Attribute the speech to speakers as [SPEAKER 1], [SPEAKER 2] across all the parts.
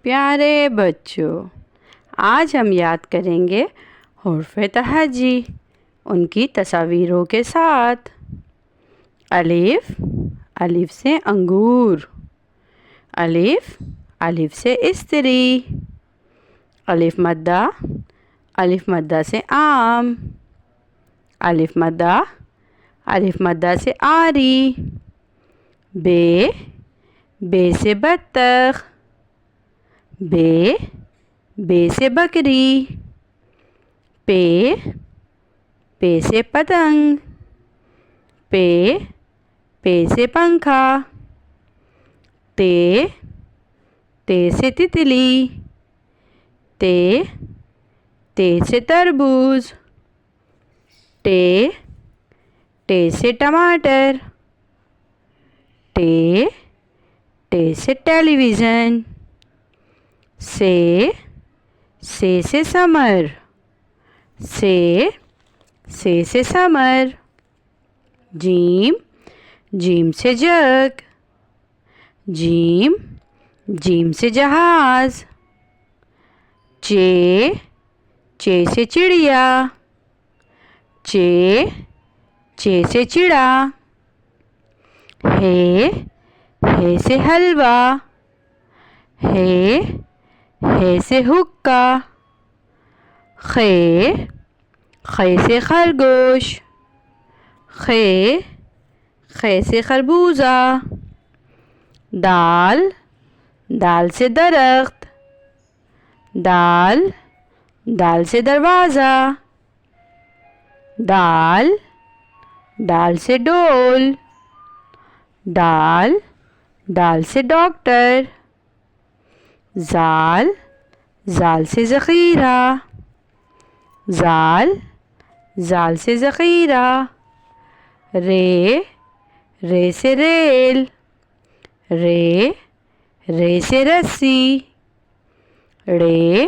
[SPEAKER 1] پیارے بچوں، آج ہم یاد کریں گے حروف تہجی ان کی تصاویروں کے ساتھ۔ الف، الف سے انگور۔ الف، الف سے استری۔ الف مدہ، الف مدہ سے آم۔ الف مدہ، الف مدہ سے آری۔ بے، بے سے بطخ۔ بے، بے سے بکری۔ پے، پے سے پتنگ۔ پے، پے سے پنکھا۔ تے، تے سے تتلی۔ تے، تے سے تربوز۔ ٹے، ٹے سے ٹماٹر۔ ٹے، ٹے سے ٹیلی ویژن۔ سے سمر۔ سے سمر۔ جیم، جیم سے جگ۔ جیم، جیم سے جہاز۔ چے، چے سے چڑیا۔ چے، چے سے چڑا۔ ہے، ہے سے حلوہ۔ ہے سے حقہ۔ خے، خے سے خرگوش۔ خے سے خربوزہ۔ دال، دال سے درخت۔ دال، دال سے دروازہ۔ دال، دال سے ڈول۔ ڈال، ڈال سے ڈاکٹر۔ زال، زال سے ذخیرہ۔ زال، زال سے ذخیرہ۔ رے، رے سے ریل۔ رے، رے سے رسی۔ ڑے،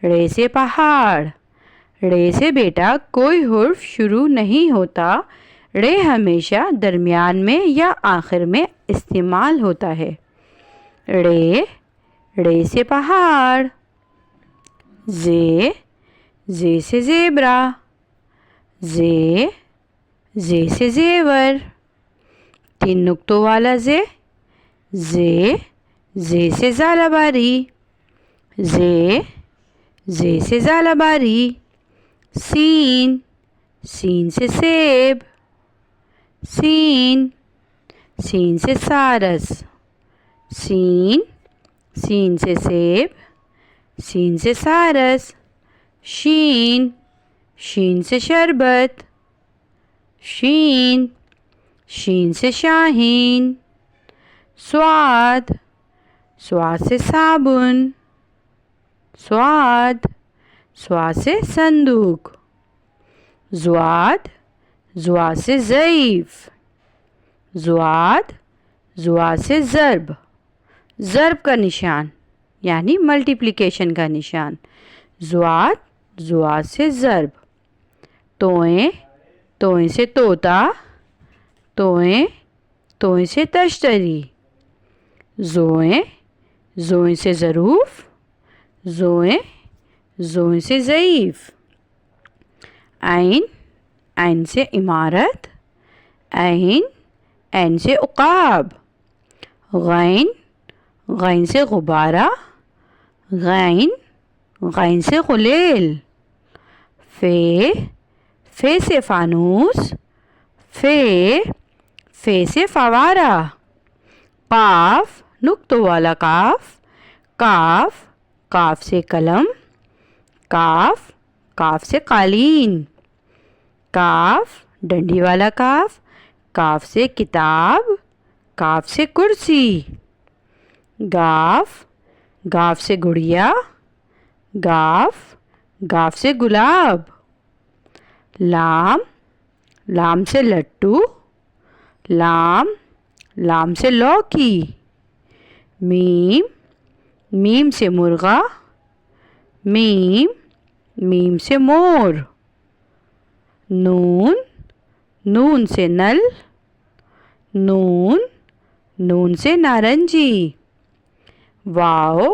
[SPEAKER 1] ڑے سے پہاڑ۔ ڑے سے بیٹا کوئی حرف شروع نہیں ہوتا، ڑے ہمیشہ درمیان میں یا آخر میں استعمال ہوتا ہے۔ ڑے، ڑے سے پہاڑ۔ زے، زے سے زیبرا۔ زے، زے سے زیور۔ 3 نقطوں والا زے۔ زے، زے سے زالہ باری۔ زے، زے سے زالہ باری۔ سین، سین سے سیب۔ سین، سین سے سارس۔ سین، سین سے سیب۔ سین سے سارس۔ شین، شین سے شربت۔ شین، شین سے شاہین۔ صاد، صاد سے صابن۔ صاد، صاد سے صندوق۔ ضاد، ضاد سے ضعیف۔ ضاد، ضاد سے ضرب، ضرب کا نشان یعنی ملٹیپلیکیشن کا نشان۔ ضاد، ضاد سے ضرب۔ توئیں، توئیں سے طوطا۔ توئیں، توئیں سے تشتری۔ زوئیں، زوئیں سے ظروف۔ زوئیں، زوئیں سے ضعیف۔ عین، عین سے عمارت۔ عین، عین سے عقاب۔ غین، غین سے غبارہ۔ غین، غین سے غلیل۔ فے، فے سے فانوس۔ فے، فے سے فوارہ۔ قاف، نقطوں والا قاف۔ کاف، کاف سے قلم۔ کاف، کاف سے قالین۔ کاف، ڈنڈی والا کاف۔ کاف سے کتاب۔ کاف سے کرسی۔ گاف، گاف سے گڑیا۔ گاف، گاف سے گلاب۔ لام، لام سے لٹو۔ لام، لام سے لوکی۔ میم، میم سے مرغا۔ میم، میم سے مور۔ نون، نون سے نل۔ نون، نون سے نارنجی۔ واو،